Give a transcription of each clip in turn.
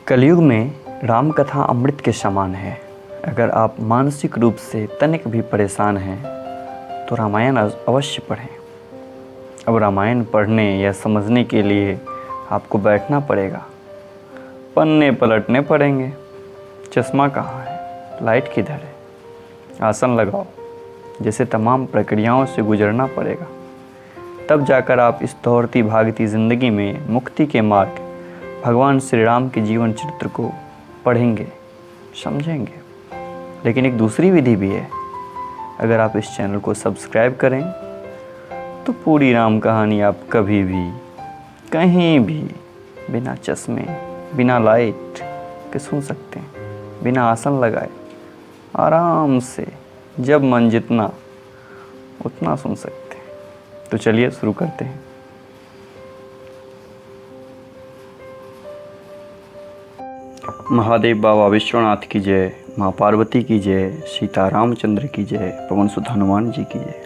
कलयुग में राम कथा अमृत के समान है। अगर आप मानसिक रूप से तनिक भी परेशान हैं तो रामायण अवश्य पढ़ें। अब रामायण पढ़ने या समझने के लिए आपको बैठना पड़ेगा, पन्ने पलटने पड़ेंगे। चश्मा कहाँ है, लाइट किधर है, आसन लगाओ, जैसे तमाम प्रक्रियाओं से गुजरना पड़ेगा। तब जाकर आप इस दौड़ती भागती ज़िंदगी में मुक्ति के मार्ग भगवान श्री राम के जीवन चरित्र को पढ़ेंगे, समझेंगे। लेकिन एक दूसरी विधि भी है। अगर आप इस चैनल को सब्सक्राइब करें तो पूरी राम कहानी आप कभी भी कहीं भी बिना चश्मे, बिना लाइट के सुन सकते हैं, बिना आसन लगाए आराम से, जब मन जितना उतना सुन सकते हैं। तो चलिए शुरू करते हैं। महादेव बाबा विश्वनाथ की जय, माँ पार्वती की जय, सीता रामचंद्र की जय, पवन सुत हनुमान जी की जय।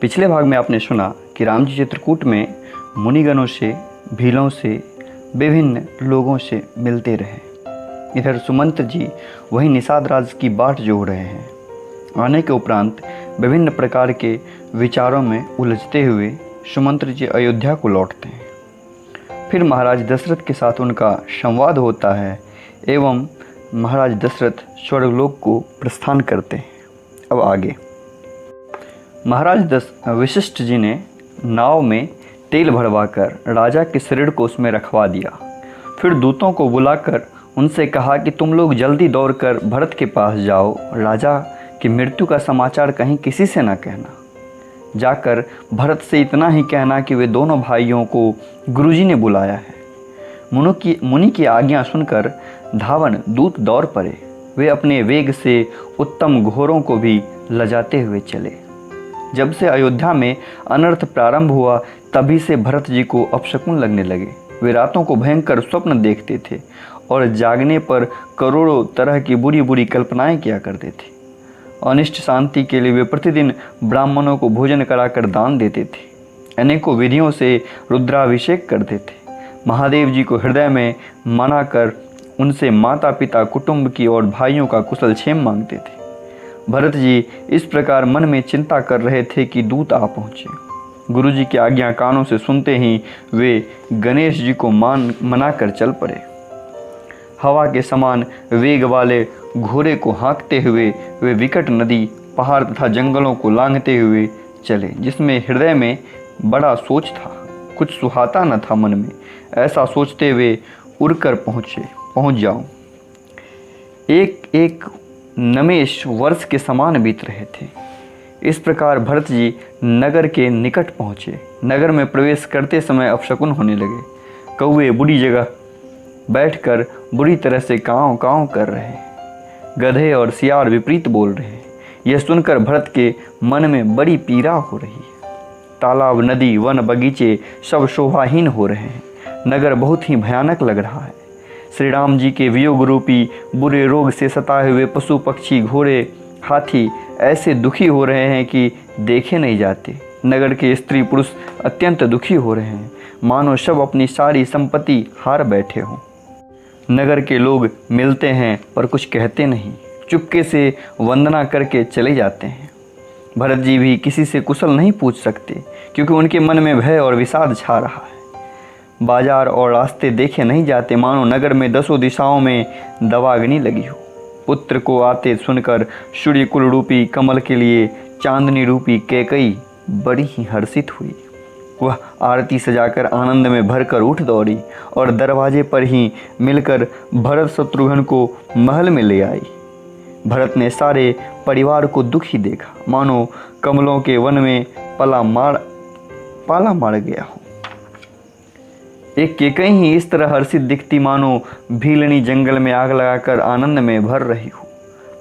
पिछले भाग में आपने सुना कि राम जी चित्रकूट में मुनिगणों से, भीलों से, विभिन्न लोगों से मिलते रहे। इधर सुमंत्र जी वही निषाद राज की बाट जोड़ रहे हैं। आने के उपरांत विभिन्न प्रकार के विचारों में उलझते हुए सुमंत्र जी अयोध्या को लौटते हैं। फिर महाराज दशरथ के साथ उनका संवाद होता है एवं महाराज दशरथ स्वर्गलोक को प्रस्थान करते हैं। अब आगे महाराज वशिष्ठ जी ने नाव में तेल भरवाकर राजा के शरीर को उसमें रखवा दिया। फिर दूतों को बुलाकर उनसे कहा कि तुम लोग जल्दी दौड़कर भरत के पास जाओ, राजा की मृत्यु का समाचार कहीं किसी से न कहना। जाकर भरत से इतना ही कहना कि वे दोनों भाइयों को गुरुजी ने बुलाया है। मुनि की आज्ञा सुनकर धावन दूत दौड़ पड़े। वे अपने वेग से उत्तम घोड़ों को भी लजाते हुए चले। जब से अयोध्या में अनर्थ प्रारंभ हुआ तभी से भरत जी को अपशकुन लगने लगे। वे रातों को भयंकर स्वप्न देखते थे और जागने पर करोड़ों तरह की बुरी बुरी कल्पनाएं किया करते थे। अनिष्ट शांति के लिए वे प्रतिदिन ब्राह्मणों को भोजन कराकर दान देते थे। अनेकों विधियों से रुद्राभिषेक करते थे। महादेव जी को हृदय में मनाकर उनसे माता पिता, कुटुंब की और भाइयों का कुशल क्षेम मांगते थे। भरत जी इस प्रकार मन में चिंता कर रहे थे कि दूत आ पहुँचे। गुरु जी की आज्ञा कानों से सुनते ही वे गणेश जी को मनाकर चल पड़े। हवा के समान वेग वाले घोड़े को हाँकते हुए वे विकट नदी, पहाड़ तथा जंगलों को लांघते हुए चले, जिसमें हृदय में बड़ा सोच था, कुछ सुहाता न था मन में। ऐसा सोचते हुए उड़कर पहुँच जाऊं। एक एक नमेश वर्ष के समान बीत रहे थे। इस प्रकार भरत जी नगर के निकट पहुँचे। नगर में प्रवेश करते समय अपशकुन होने लगे। कौवे बुरी जगह बैठकर बुरी तरह से काँव काँव कर रहे। गधे और सियार विपरीत बोल रहे। यह सुनकर भरत के मन में बड़ी पीड़ा हो रही है। तालाब, नदी, वन, बगीचे सब शोभाहीन हो रहे हैं। नगर बहुत ही भयानक लग रहा है। श्री राम जी के वियोग रूपी बुरे रोग से सताए हुए पशु, पक्षी, घोड़े, हाथी ऐसे दुखी हो रहे हैं कि देखे नहीं जाते। नगर के स्त्री पुरुष अत्यंत दुखी हो रहे हैं, मानो सब अपनी सारी संपत्ति हार बैठे हों। नगर के लोग मिलते हैं पर कुछ कहते नहीं, चुपके से वंदना करके चले जाते हैं। भरत जी भी किसी से कुशल नहीं पूछ सकते क्योंकि उनके मन में भय और विषाद छा रहा है। बाजार और रास्ते देखे नहीं जाते, मानो नगर में दसों दिशाओं में दवाग्नि लगी हो। पुत्र को आते सुनकर सूर्य कुल रूपी कमल के लिए चांदनी रूपी कैकई बड़ी ही हर्षित हुई। वह आरती सजाकर आनंद में भरकर उठ दौड़ी और दरवाजे पर ही मिलकर भरत शत्रुघ्न को महल में ले आई। भरत ने सारे परिवार को दुखी देखा, मानो कमलों के वन में पाला मार गया हो। एक केकई ही इस तरह हर्षित दिखती मानो भीलनी जंगल में आग लगाकर आनंद में भर रही हो।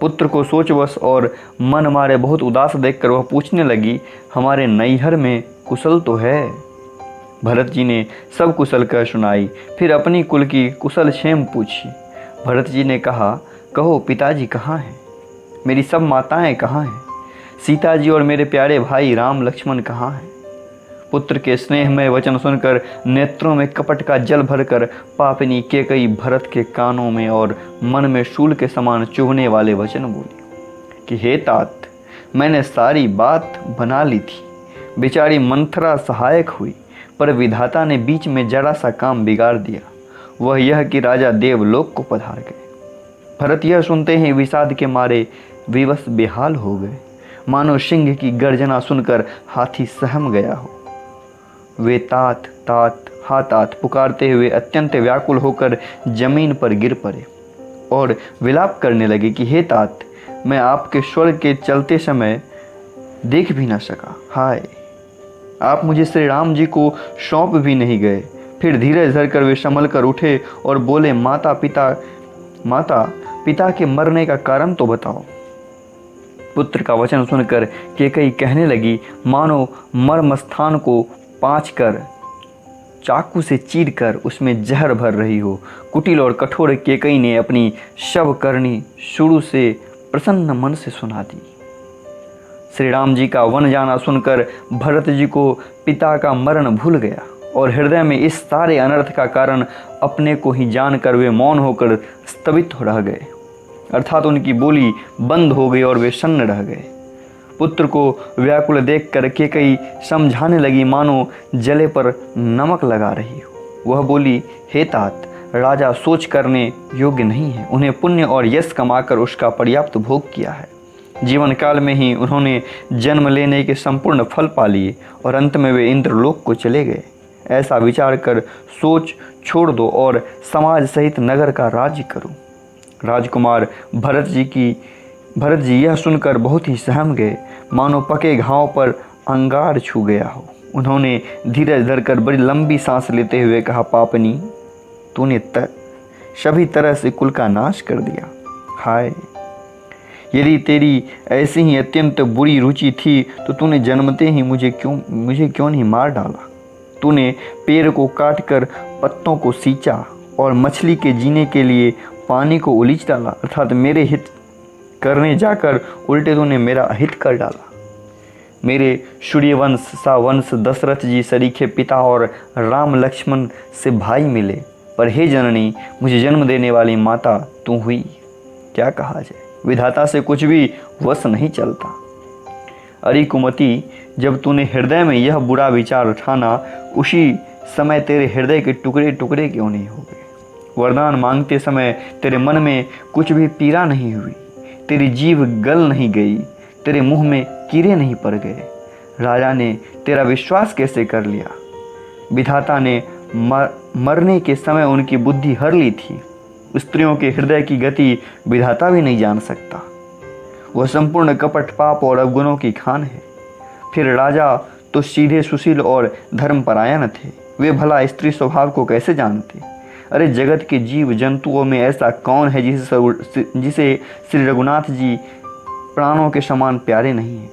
पुत्र को सोचवश और मन मारे बहुत उदास देखकर वह पूछने लगी, हमारे नैहर में कुशल तो है? भरत जी ने सब कुशल कह सुनाई। फिर अपनी कुल की कुशल क्षेम पूछी। भरत जी ने कहा, कहो पिताजी कहाँ हैं? मेरी सब माताएं कहाँ हैं? सीता जी और मेरे प्यारे भाई राम लक्ष्मण कहाँ हैं? पुत्र के स्नेहमय वचन सुनकर नेत्रों में कपट का जल भरकर पापिनी कैकेयी भरत के कानों में और मन में शूल के समान चुभने वाले वचन बोली कि हे तात, मैंने सारी बात बना ली थी। बेचारी मंथरा सहायक हुई, पर विधाता ने बीच में जरा सा काम बिगाड़ दिया, वह यह कि राजा देवलोक को पधार गए। भरत यह सुनते ही विषाद के मारे विवश बेहाल हो गए, मानो सिंह की गर्जना सुनकर हाथी सहम गया हो। वे तात तात हा तात पुकारते हुए अत्यंत व्याकुल होकर जमीन पर गिर पड़े और विलाप करने लगे कि हे तात, मैं आपके स्वर्ग के चलते समय देख भी न सका। हाय, आप मुझे श्री राम जी को सौंप भी नहीं गए। फिर धीरज धरकर वे संभल कर उठे और बोले, माता पिता के मरने का कारण तो बताओ। पुत्र का वचन सुनकर कैकेयी कहने लगी, मानो मर्म स्थान को पाँच कर चाकू से चीर कर उसमें जहर भर रही हो। कुटिल और कठोर कैकेयी ने अपनी शव करनी शुरू से प्रसन्न मन से सुना दी। श्री राम जी का वन जाना सुनकर भरत जी को पिता का मरण भूल गया और हृदय में इस सारे अनर्थ का कारण अपने को ही जानकर वे मौन होकर स्तब्ध रह गए, अर्थात उनकी बोली बंद हो गई और वे सन्न रह गए। पुत्र को व्याकुल देखकर कैकेयी समझाने लगी, मानो जले पर नमक लगा रही हो। वह बोली, हे तात, राजा सोच करने योग्य नहीं है। उन्हें पुण्य और यश कमाकर उसका पर्याप्त भोग किया है। जीवन काल में ही उन्होंने जन्म लेने के संपूर्ण फल पा लिए और अंत में वे इंद्रलोक को चले गए। ऐसा विचार कर सोच छोड़ दो और समाज सहित नगर का राज्य करो। राजकुमार भरत जी यह सुनकर बहुत ही सहम गए, मानो पके घाव पर अंगार छू गया हो। उन्होंने धीरज धरकर बड़ी लंबी सांस लेते हुए कहा, पापनी, तूने सभी तरह से कुल का नाश कर दिया। हाय, यदि तेरी ऐसी ही अत्यंत बुरी रुचि थी तो तूने जन्मते ही मुझे क्यों नहीं मार डाला। तूने पेड़ को काटकर पत्तों को सींचा और मछली के जीने के लिए पानी को उलीच डाला, अर्थात मेरे हित करने जाकर उल्टे तूने मेरा अहित कर डाला। मेरे सूर्यवंश सा वंश दशरथ जी सरीखे पिता और राम लक्ष्मण से भाई मिले, पर हे जननी, मुझे जन्म देने वाली माता तू हुई। क्या कहा जाए, विधाता से कुछ भी वश नहीं चलता। अरे कुमति, जब तूने हृदय में यह बुरा विचार ठाना, उसी समय तेरे हृदय के टुकड़े टुकड़े क्यों नहीं हो गए। वरदान मांगते समय तेरे मन में कुछ भी पीड़ा नहीं हुई, तेरी जीभ गल नहीं गई, तेरे मुंह में कीड़े नहीं पड़ गए। राजा ने तेरा विश्वास कैसे कर लिया। विधाता ने मरने के समय उनकी बुद्धि हर ली थी। स्त्रियों के हृदय की गति विधाता भी नहीं जान सकता। वह संपूर्ण कपट, पाप और अवगुणों की खान है। फिर राजा तो सीधे सुशील और धर्मपरायण थे, वे भला स्त्री स्वभाव को कैसे जानते। अरे जगत के जीव जंतुओं में ऐसा कौन है जिसे श्री रघुनाथ जी प्राणों के समान प्यारे नहीं हैं।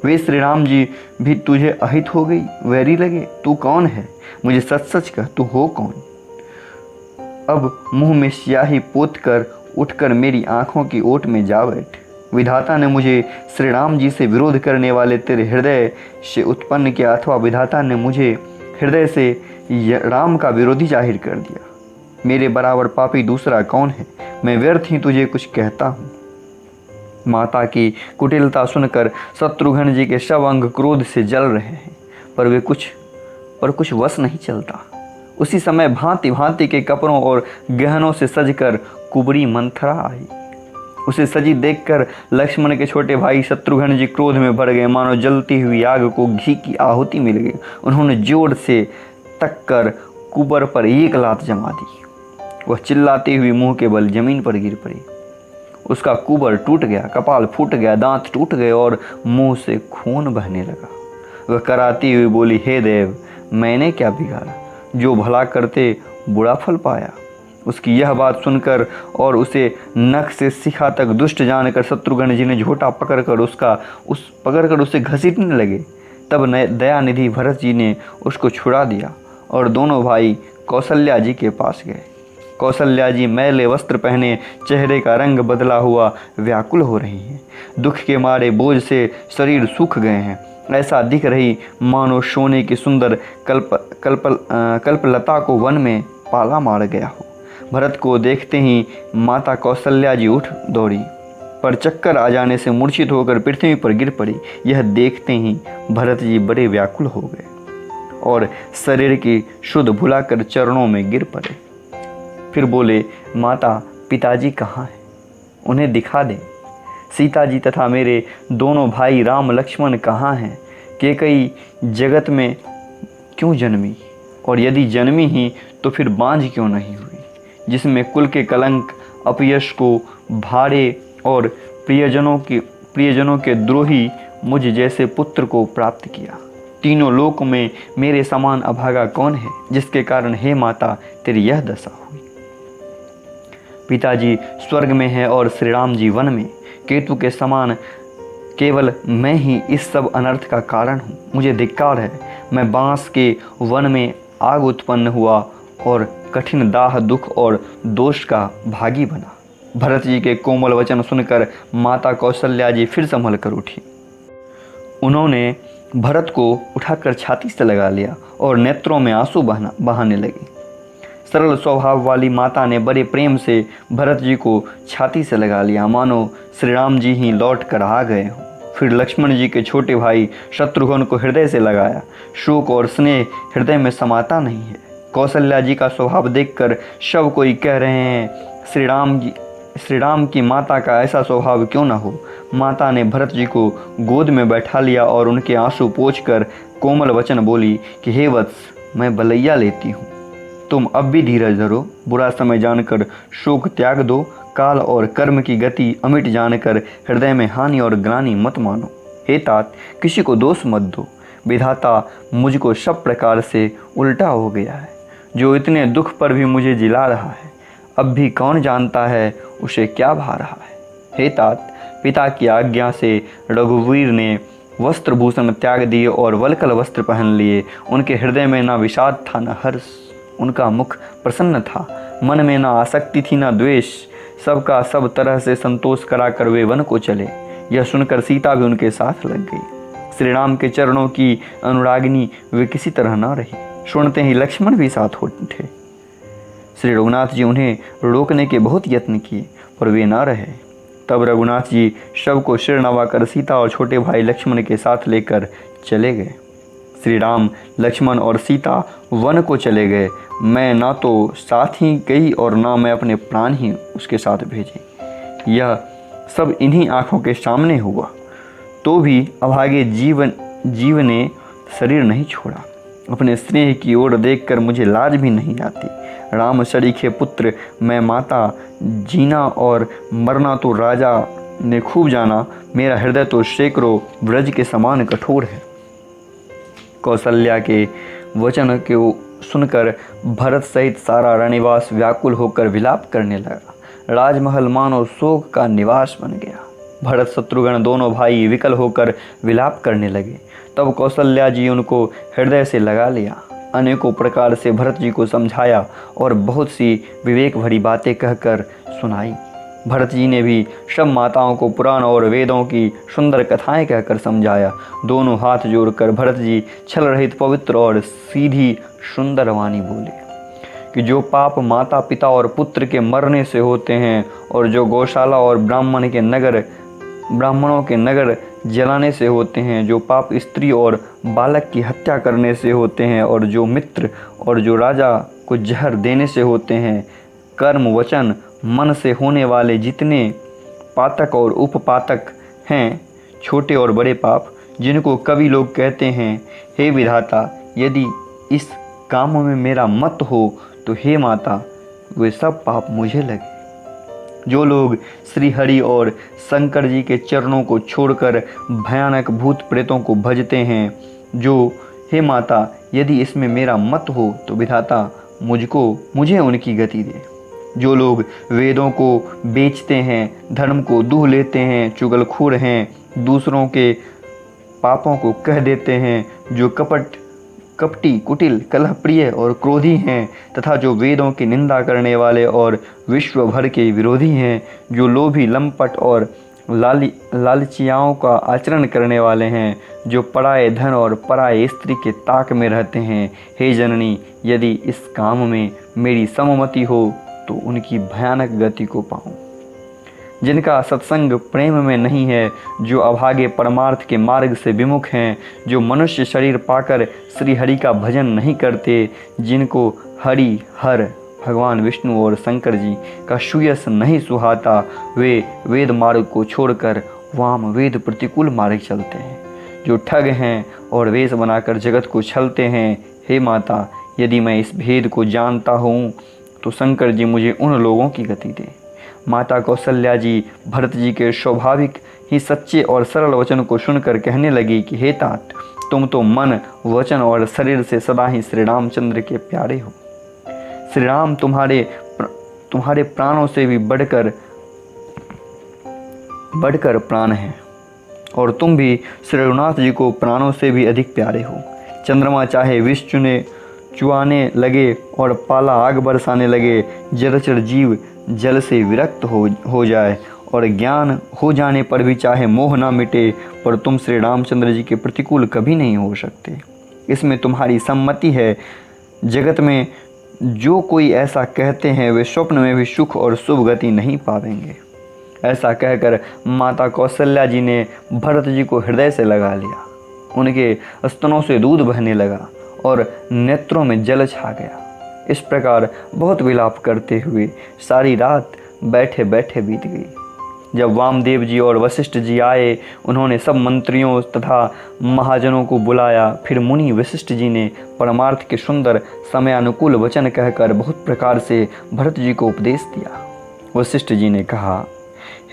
वे श्री राम जी भी तुझे अहित हो गई, वैरी लगे। तू कौन है, मुझे सच सच कह, तू हो कौन। अब मुंह में स्याही पोत कर उठकर मेरी आंखों की ओट में जा बैठ। विधाता ने मुझे श्री राम जी से विरोध करने वाले तेरे हृदय से उत्पन्न किया, अथवा विधाता ने मुझे हृदय से राम का विरोधी जाहिर कर दिया। मेरे बराबर पापी दूसरा कौन है, मैं व्यर्थ ही तुझे कुछ कहता हूँ। माता की कुटिलता सुनकर शत्रुघ्न जी के सब अंग क्रोध से जल रहे हैं, पर कुछ वश नहीं चलता। उसी समय भांति भांति के कपड़ों और गहनों से सजकर कुबरी मंथरा आई। उसे सजी देखकर लक्ष्मण के छोटे भाई शत्रुघ्न जी क्रोध में भर गए, मानो जलती हुई आग को घी की आहुति मिल गई। उन्होंने जोर से तक कर कुबर पर एक लात जमा दी। वह चिल्लाती हुई मुंह के बल जमीन पर गिर पड़ी। उसका कुबर टूट गया, कपाल फूट गया, दांत टूट गए और मुंह से खून बहने लगा। वह कराती हुई बोली, हे देव, मैंने क्या बिगाड़ा, जो भला करते बुरा फल पाया। उसकी यह बात सुनकर और उसे नख से शिखा तक दुष्ट जानकर शत्रुघ्न जी ने झोटा पकड़कर उसे घसीटने लगे। तब दयानिधि भरत जी ने उसको छुड़ा दिया और दोनों भाई कौशल्या जी के पास गए। कौशल्या जी मैले वस्त्र पहने, चेहरे का रंग बदला हुआ व्याकुल हो रही हैं। दुख के मारे बोझ से शरीर सूख गए हैं। ऐसा दिख रही मानो सोने की सुंदर कल्पलता को वन में पाला मार गया हो। भरत को देखते ही माता कौशल्या जी उठ दौड़ी, पर चक्कर आ जाने से मूर्छित होकर पृथ्वी पर गिर पड़ी। यह देखते ही भरत जी बड़े व्याकुल हो गए और शरीर की शुद्ध भुलाकर चरणों में गिर पड़े। फिर बोले, माता पिताजी कहाँ हैं? उन्हें दिखा दें। सीता जी तथा मेरे दोनों भाई राम लक्ष्मण कहाँ हैं? कैकेयी जगत में क्यों जन्मी, और यदि जन्मी ही तो फिर बांझ क्यों नहीं हुई, जिसमें कुल के कलंक अपयश को भाड़े और प्रियजनों के द्रोही मुझ जैसे पुत्र को प्राप्त किया। तीनों लोक में मेरे समान अभागा कौन है, जिसके कारण हे माता तेरी यह दशा हुई। पिताजी स्वर्ग में है और श्री राम जी वन में। केतु के समान केवल मैं ही इस सब अनर्थ का कारण हूँ। मुझे धिक्कार है। मैं बांस के वन में आग उत्पन्न हुआ और कठिन दाह, दुख और दोष का भागी बना। भरत जी के कोमल वचन सुनकर माता कौशल्या जी फिर संभल कर उठी। उन्होंने भरत को उठाकर छाती से लगा लिया और नेत्रों में आंसू बहाने लगी। सरल स्वभाव वाली माता ने बड़े प्रेम से भरत जी को छाती से लगा लिया, मानो श्री राम जी ही लौट कर आ गए हों। फिर लक्ष्मण जी के छोटे भाई शत्रुघ्न को हृदय से लगाया। शोक और स्नेह हृदय में समाता नहीं है। कौशल्या जी का स्वभाव देखकर सब कोई कह रहे हैं, श्री राम की माता का ऐसा स्वभाव क्यों न हो। माता ने भरत जी को गोद में बैठा लिया और उनके आंसू पोंछकर कोमल वचन बोली कि हे वत्स, मैं बलैया लेती हूँ, तुम अब भी धीरज धरो। बुरा समय जानकर शोक त्याग दो। काल और कर्म की गति अमिट जानकर हृदय में हानि और ग्लानि मत मानो। हे तात, किसी को दोष मत दो। विधाता मुझको सब प्रकार से उल्टा हो गया है। जो इतने दुख पर भी मुझे जिला रहा है, अब भी कौन जानता है उसे क्या भा रहा है। हे तात, पिता की आज्ञा से रघुवीर ने वस्त्र भूषण त्याग दिए और वल्कल वस्त्र पहन लिए। उनके हृदय में न विषाद था न हर्ष, उनका मुख प्रसन्न था। मन में न आसक्ति थी न द्वेष। सबका सब तरह से संतोष कराकर वे वन को चले। यह सुनकर सीता भी उनके साथ लग गई। श्री राम के चरणों की अनुरागिनी वे किसी तरह न रही। सुनते ही लक्ष्मण भी साथ हो उठे। श्री रघुनाथ जी उन्हें रोकने के बहुत यत्न किए, पर वे न रहे। तब रघुनाथ जी शव को सिर नवाकर सीता और छोटे भाई लक्ष्मण के साथ लेकर चले गए। श्री राम, लक्ष्मण और सीता वन को चले गए। मैं ना तो साथ ही गई और ना मैं अपने प्राण ही उसके साथ भेजे। यह सब इन्हीं आँखों के सामने हुआ, तो भी अभागे जीव ने शरीर नहीं छोड़ा। अपने स्नेह की ओर देखकर मुझे लाज भी नहीं आती। राम शरीखे पुत्र मैं माता, जीना और मरना तो राजा ने खूब जाना। मेरा हृदय तो सैकड़ों ब्रज के समान कठोर है। कौशल्या के वचन को सुनकर भरत सहित सारा रणनिवास व्याकुल होकर विलाप करने लगा। राजमहल मानो शोक का निवास बन गया। भरत शत्रुघ्न दोनों भाई विकल होकर विलाप करने लगे। तब कौशल्या जी उनको हृदय से लगा लिया। अनेकों प्रकार से भरत जी को समझाया और बहुत सी विवेक भरी बातें कहकर सुनाई। भरत जी ने भी सब माताओं को पुराण और वेदों की सुंदर कथाएं कहकर समझाया। दोनों हाथ जोड़कर भरत जी छल रहित पवित्र और सीधी सुंदर वाणी बोले कि जो पाप माता पिता और पुत्र के मरने से होते हैं, और जो गौशाला और ब्राह्मणों के नगर जलाने से होते हैं, जो पाप स्त्री और बालक की हत्या करने से होते हैं, और जो मित्र और जो राजा को जहर देने से होते हैं, कर्म वचन मन से होने वाले जितने पातक और उपपातक हैं, छोटे और बड़े पाप, जिनको कवि लोग कहते हैं, हे विधाता, यदि इस काम में मेरा मत हो तो हे माता, वे सब पाप मुझे लगे। जो लोग श्री हरि और शंकर जी के चरणों को छोड़कर भयानक भूत प्रेतों को भजते हैं, जो हे माता, यदि इसमें मेरा मत हो तो विधाता मुझे उनकी गति दे। जो लोग वेदों को बेचते हैं, धर्म को दूह लेते हैं, चुगलखोर हैं, दूसरों के पापों को कह देते हैं, जो कपटी, कुटिल, कलह प्रिय और क्रोधी हैं, तथा जो वेदों की निंदा करने वाले और विश्व भर के विरोधी हैं, जो लोभी, लंपट और लालचियाओं का आचरण करने वाले हैं, जो पराये धन और पराये स्त्री के ताक में रहते हैं। हे जननी, यदि इस काम में मेरी सम्मति हो तो उनकी भयानक गति को पाऊं। जिनका सत्संग प्रेम में नहीं है, जो अभागे परमार्थ के मार्ग से विमुख हैं, जो मनुष्य शरीर पाकर श्री हरि का भजन नहीं करते, जिनको हरि हर भगवान विष्णु और शंकर जी का सुयश नहीं सुहाता, वे वेद मार्ग को छोड़कर वाम वेद प्रतिकूल मार्ग चलते हैं, जो ठग हैं और वेश बनाकर जगत को छलते हैं। हे माता, यदि मैं इस भेद को जानता हूँ तो शंकर जी मुझे उन लोगों की गति दें। माता कौशल्या जी भरत जी के स्वाभाविक ही सच्चे और सरल वचन को सुनकर कहने लगी कि हे तात, तुम तो मन, वचन और शरीर से सदा ही श्री रामचंद्र के प्यारे हो। श्री राम तुम्हारे प्राणों से भी बढ़कर प्राण हैं, और तुम भी श्री रघुनाथ जी को प्राणों से भी अधिक प्यारे हो। चंद्रमा चाहे विष चुआने लगे और पाला आग बरसाने लगे, जलचर जीव जल से विरक्त हो जाए, और ज्ञान हो जाने पर भी चाहे मोह ना मिटे, पर तुम श्री रामचंद्र जी के प्रतिकूल कभी नहीं हो सकते। इसमें तुम्हारी सम्मति है। जगत में जो कोई ऐसा कहते हैं, वे स्वप्न में भी सुख और शुभ गति नहीं पावेंगे। ऐसा कहकर माता कौशल्या जी ने भरत जी को हृदय से लगा लिया। उनके स्तनों से दूध बहने लगा और नेत्रों में जल छा गया। इस प्रकार बहुत विलाप करते हुए सारी रात बैठे बैठे बीत गई। जब वामदेव जी और वशिष्ठ जी आए, उन्होंने सब मंत्रियों तथा महाजनों को बुलाया। फिर मुनि वशिष्ठ जी ने परमार्थ के सुंदर समयानुकूल वचन कहकर बहुत प्रकार से भरत जी को उपदेश दिया। वशिष्ठ जी ने कहा,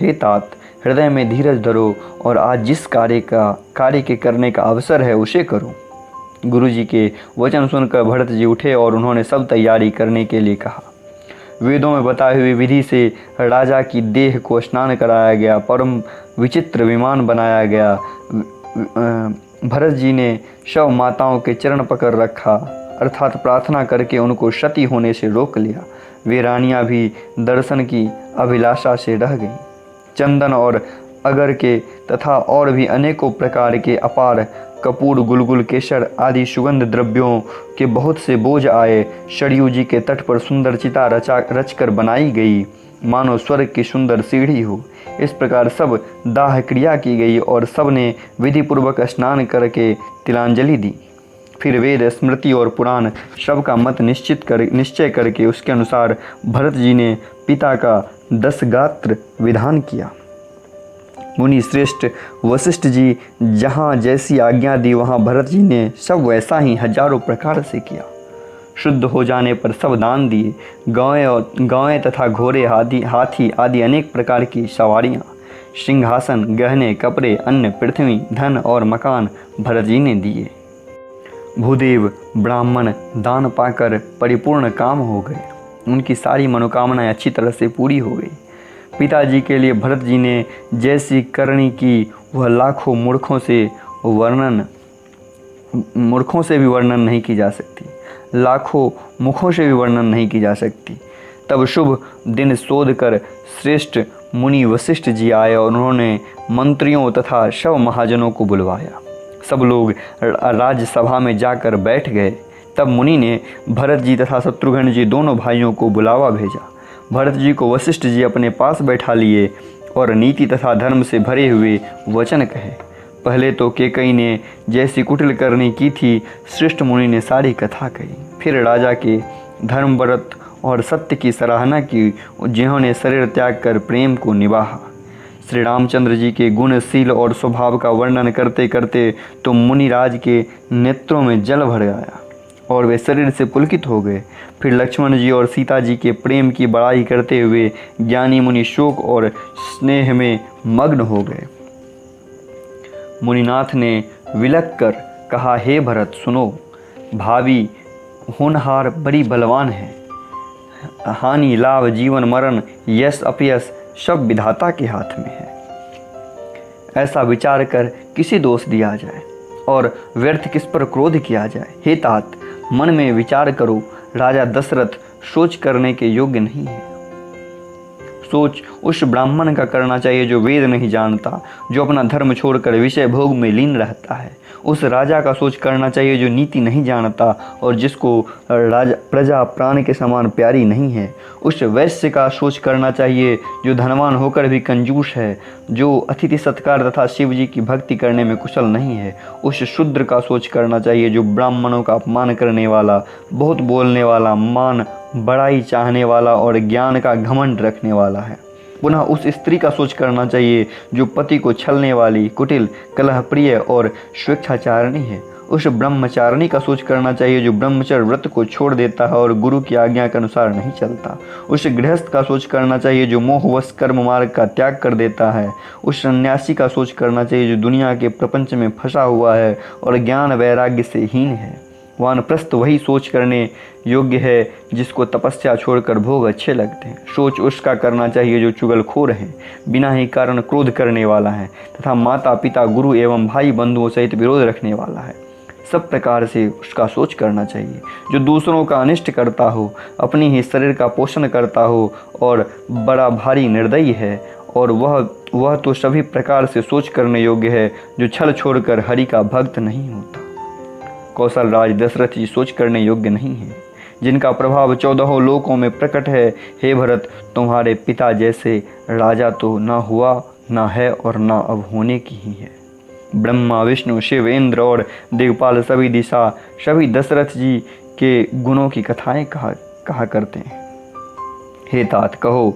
हे तात, हृदय में धीरज धरो और आज जिस कार्य के करने का अवसर है उसे करो। गुरु जी के वचन सुनकर भरत जी उठे और उन्होंने सब तैयारी करने के लिए कहा। वेदों में बताई हुई विधि से राजा की देह को स्नान कराया गया, परम विचित्र विमान बनाया गया। भरत जी ने शव माताओं के चरण पकड़ रखा, अर्थात प्रार्थना करके उनको क्षति होने से रोक लिया। वे रानियाँ भी दर्शन की अभिलाषा से रह गईं। चंदन और अगर के तथा और भी अनेकों प्रकार के अपार कपूर, गुलगुल, केसर आदि सुगंध द्रव्यों के बहुत से बोझ आए। सरयू जी के तट पर सुंदर चिता रचकर बनाई गई, मानो स्वर्ग की सुंदर सीढ़ी हो। इस प्रकार सब दाह क्रिया की गई और सब ने विधि पूर्वक स्नान करके तिलांजलि दी। फिर वेद, स्मृति और पुराण सब का मत निश्चय करके उसके अनुसार भरत जी ने पिता का 10 गात्र विधान किया। मुनि श्रेष्ठ वशिष्ठ जी जहाँ जैसी आज्ञा दी, वहाँ भरत जी ने सब वैसा ही हजारों प्रकार से किया। शुद्ध हो जाने पर सब दान दिए। गायें तथा घोड़े, हाथी आदि अनेक प्रकार की सवारियाँ, सिंहासन, गहने, कपड़े, अन्न, पृथ्वी, धन और मकान भरत जी ने दिए। भूदेव ब्राह्मण दान पाकर परिपूर्ण काम हो गए। उनकी सारी मनोकामनाएं अच्छी तरह से पूरी हो गई। पिताजी के लिए भरत जी ने जैसी करनी की, वह लाखों मूर्खों से भी वर्णन नहीं की जा सकती, लाखों मुखों से भी वर्णन नहीं की जा सकती। तब शुभ दिन शोध कर श्रेष्ठ मुनि वशिष्ठ जी आए और उन्होंने मंत्रियों तथा सब महाजनों को बुलवाया। सब लोग राज्यसभा में जाकर बैठ गए। तब मुनि ने भरत जी तथा शत्रुघ्न जी दोनों भाइयों को बुलावा भेजा। भरत जी को वशिष्ठ जी अपने पास बैठा लिए और नीति तथा धर्म से भरे हुए वचन कहे। पहले तो केकई ने जैसी कुटिल करनी की थी, श्रेष्ठ मुनि ने सारी कथा कही। फिर राजा के धर्म, व्रत और सत्य की सराहना की, जिन्होंने शरीर त्याग कर प्रेम को निभाहा। श्री रामचंद्र जी के गुण, शील और स्वभाव का वर्णन करते करते तो मुनिराज के नेत्रों में जल भर आया और वे शरीर से पुलकित हो गए। फिर लक्ष्मण जी और सीता जी के प्रेम की बड़ाई करते हुए ज्ञानी मुनि शोक और स्नेह में मग्न हो गए। मुनिनाथ ने विलक कर कहा, हे भरत सुनो, भावी होनहार बड़ी बलवान है। हानि लाभ, जीवन मरण, यश अपयश सब विधाता के हाथ में है। ऐसा विचार कर किसे दोष दिया जाए और व्यर्थ किस पर क्रोध किया जाए। हे तात, मन में विचार करो, राजा दशरथ सोच करने के योग्य नहीं है। सोच उस ब्राह्मण का करना चाहिए जो वेद नहीं जानता, जो अपना धर्म छोड़कर विषय भोग में लीन रहता है। उस राजा का सोच करना चाहिए जो नीति नहीं जानता और जिसको प्रजा प्राण के समान प्यारी नहीं है। उस वैश्य का सोच करना चाहिए जो धनवान होकर भी कंजूस है, जो अतिथि सत्कार तथा शिव जी की भक्ति करने में कुशल नहीं है। उस शूद्र का सोच करना चाहिए जो ब्राह्मणों का अपमान करने वाला, बहुत बोलने वाला, मान बड़ाई चाहने वाला और ज्ञान का घमंड रखने वाला है। पुनः उस स्त्री का सोच करना चाहिए जो पति को छलने वाली, कुटिल, कलहप्रिय और स्वेच्छाचारिणी है। उस ब्रह्मचारिणी का सोच करना चाहिए जो ब्रह्मचर्य व्रत को छोड़ देता है और गुरु की आज्ञा के अनुसार नहीं चलता। उस गृहस्थ का सोच करना चाहिए जो मोहवश कर्म मार्ग का त्याग कर देता है। उस सन्यासी का सोच करना चाहिए जो दुनिया के प्रपंच में फंसा हुआ है और ज्ञान वैराग्य से हीन है। वानप्रस्थ वही सोच करने योग्य है जिसको तपस्या छोड़कर भोग अच्छे लगते हैं। सोच उसका करना चाहिए जो चुगलखोर है, बिना ही कारण क्रोध करने वाला है तथा माता पिता, गुरु एवं भाई बंधुओं सहित विरोध रखने वाला है। सब प्रकार से उसका सोच करना चाहिए जो दूसरों का अनिष्ट करता हो, अपनी ही शरीर का पोषण करता हो और बड़ा भारी निर्दयी है। और वह तो सभी प्रकार से सोच करने योग्य है जो छल छोड़कर हरि का भक्त नहीं होता। कौशल राज दशरथ जी सोच करने योग्य नहीं है, जिनका प्रभाव 14 लोकों में प्रकट है। हे भरत, तुम्हारे पिता जैसे राजा तो ना हुआ, ना है और ना अब होने की ही है। ब्रह्मा, विष्णु, शिव, इंद्र और दिग्पाल सभी दशरथ जी के गुणों की कथाएं कहा करते हैं। हे तात, कहो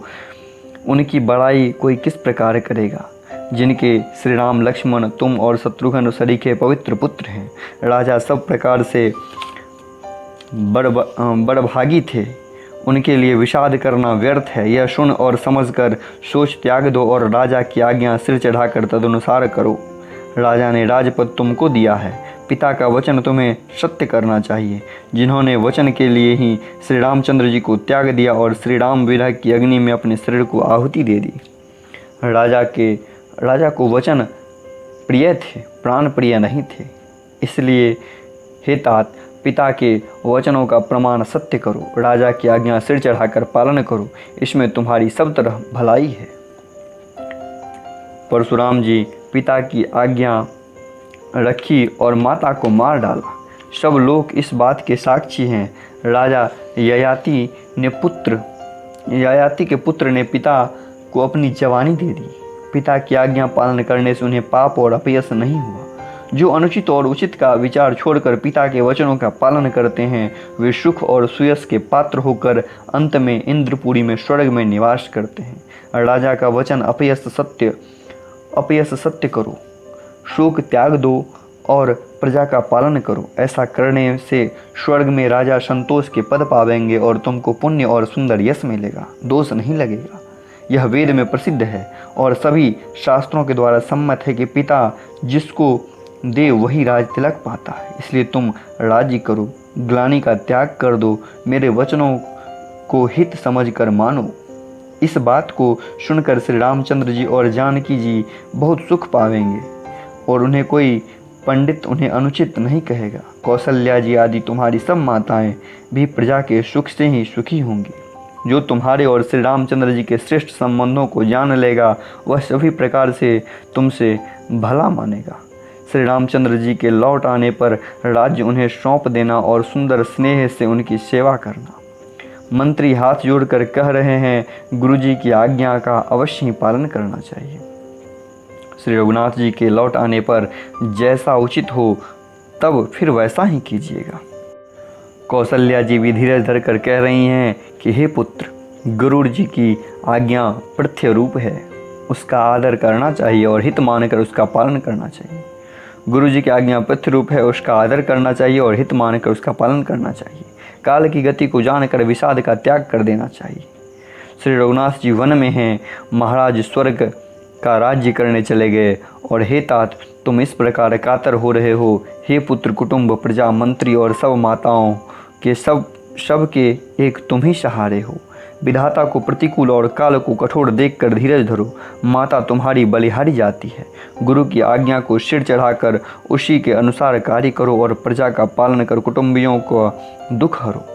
उनकी बड़ाई कोई किस प्रकार करेगा, जिनके श्री राम, लक्ष्मण, तुम और शत्रुघ्न सरीखे पवित्र पुत्र हैं। राजा सब प्रकार से बड़भागी थे, उनके लिए विषाद करना व्यर्थ है। यह सुन और समझकर सोच त्याग दो और राजा की आज्ञा सिर चढ़ाकर तदनुसार करो। राजा ने राजपद तुमको दिया है, पिता का वचन तुम्हें सत्य करना चाहिए। जिन्होंने वचन के लिए ही श्री रामचंद्र जी को त्याग दिया और श्री राम विरह की अग्नि में अपने शरीर को आहुति दे दी। राजा को वचन प्रिय थे, प्राण प्रिय नहीं थे। इसलिए हे तात, पिता के वचनों का प्रमाण सत्य करो, राजा की आज्ञा सिर चढ़ाकर पालन करो, इसमें तुम्हारी सब तरह भलाई है। परशुराम जी पिता की आज्ञा रखी और माता को मार डाला। सब लोग इस बात के साक्षी हैं। राजा ययाति के पुत्र ने पिता को अपनी जवानी दे दी। पिता की आज्ञा पालन करने से उन्हें पाप और अपयश नहीं हुआ। जो अनुचित और उचित का विचार छोड़कर पिता के वचनों का पालन करते हैं, वे सुख और सुयश के पात्र होकर अंत में इंद्रपुरी में स्वर्ग में निवास करते हैं। राजा का वचन अपयश सत्य करो, शोक त्याग दो और प्रजा का पालन करो। ऐसा करने से स्वर्ग में राजा संतोष के पद पावेंगे और तुमको पुण्य और सुंदर यश मिलेगा, दोष नहीं लगेगा। यह वेद में प्रसिद्ध है और सभी शास्त्रों के द्वारा सम्मत है कि पिता जिसको दे वही राज तिलक पाता है। इसलिए तुम राज्य करो, ग्लानि का त्याग कर दो, मेरे वचनों को हित समझकर मानो। इस बात को सुनकर श्री रामचंद्र जी और जानकी जी बहुत सुख पावेंगे और उन्हें कोई पंडित उन्हें अनुचित नहीं कहेगा। कौशल्या जी आदि तुम्हारी सब माताएं भी प्रजा के सुख से ही सुखी होंगी। जो तुम्हारे और श्री रामचंद्र जी के श्रेष्ठ संबंधों को जान लेगा, वह सभी प्रकार से तुमसे भला मानेगा। श्री रामचंद्र जी के लौट आने पर राज्य उन्हें सौंप देना और सुंदर स्नेह से उनकी सेवा करना। मंत्री हाथ जोड़कर कह रहे हैं, गुरुजी की आज्ञा का अवश्य ही पालन करना चाहिए। श्री रघुनाथ जी के लौट आने पर जैसा उचित हो तब फिर वैसा ही कीजिएगा। कौशल्या जी भी धीरज धरकर कह रही हैं कि हे पुत्र, गुरु जी की आज्ञा पृथ्वी रूप है, उसका आदर करना चाहिए और हित मानकर उसका पालन करना चाहिए। गुरु जी की आज्ञा पृथ्वी रूप है, उसका आदर करना चाहिए और हित मानकर उसका पालन करना चाहिए। काल की गति को जानकर विषाद का त्याग कर देना चाहिए। श्री रघुनाथ जी वन में हैं, महाराज स्वर्ग का राज्य करने चले गए और हे तात, तुम इस प्रकार कातर हो रहे हो। हे पुत्र, कुटुंब, प्रजा, मंत्री और सब माताओं के सब के एक तुम ही सहारे हो। विधाता को प्रतिकूल और काल को कठोर देखकर धीरज धरो। माता तुम्हारी बलिहारी जाती है। गुरु की आज्ञा को सिर चढ़ाकर उसी के अनुसार कार्य करो और प्रजा का पालन कर कुटुंबियों को दुख हरो।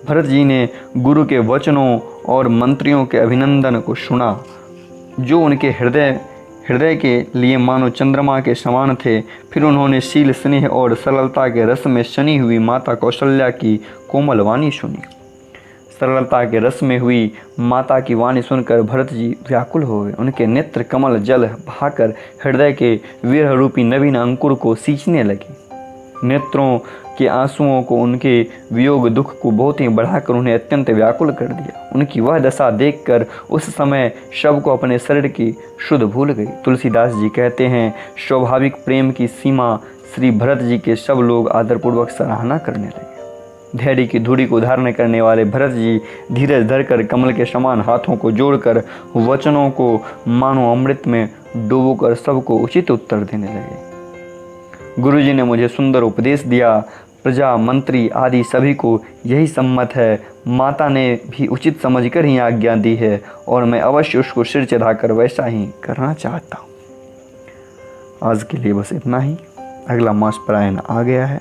भरत जी ने गुरु के वचनों और मंत्रियों के अभिनंदन को सुना, जो उनके हृदय के लिए मानो चंद्रमा के समान थे। फिर उन्होंने शील, स्नेह और सरलता के रस में सनी हुई माता कौशल्या की कोमल वाणी सुनी। सरलता के रस में हुई माता की वाणी सुनकर भरत जी व्याकुल हो गए। उनके नेत्र कमल जल बहाकर हृदय के विरह रूपी नवीन अंकुर को सींचने लगे। नेत्रों के आंसुओं को, उनके वियोग दुख को बहुत ही बढ़ाकर उन्हें अत्यंत व्याकुल कर दिया। उनकी वह दशा देखकर उस समय सब को अपने शरीर की शुद्ध भूल गई। तुलसीदास जी कहते हैं, स्वाभाविक प्रेम की सीमा श्री भरत जी के सब लोग आदरपूर्वक सराहना करने लगे। धैर्य की धुरी को धारण करने वाले भरत जी धीरज धरकर कमल के समान हाथों को जोड़कर वचनों को मानो अमृत में डुबोकर सबको उचित उत्तर देने लगे। गुरु जी ने मुझे सुंदर उपदेश दिया। प्रजा, मंत्री आदि सभी को यही सम्मत है। माता ने भी उचित समझकर ही आज्ञा दी है और मैं अवश्य उसको सिर चढ़ाकर वैसा ही करना चाहता हूँ। आज के लिए बस इतना ही। अगला मास परायण आ गया है।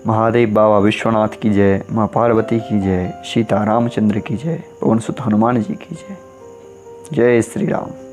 महादेव बाबा विश्वनाथ की जय, माँ पार्वती की जय, सीता रामचंद्र की जय, पवन सुत हनुमान जी की जय। जय श्री राम।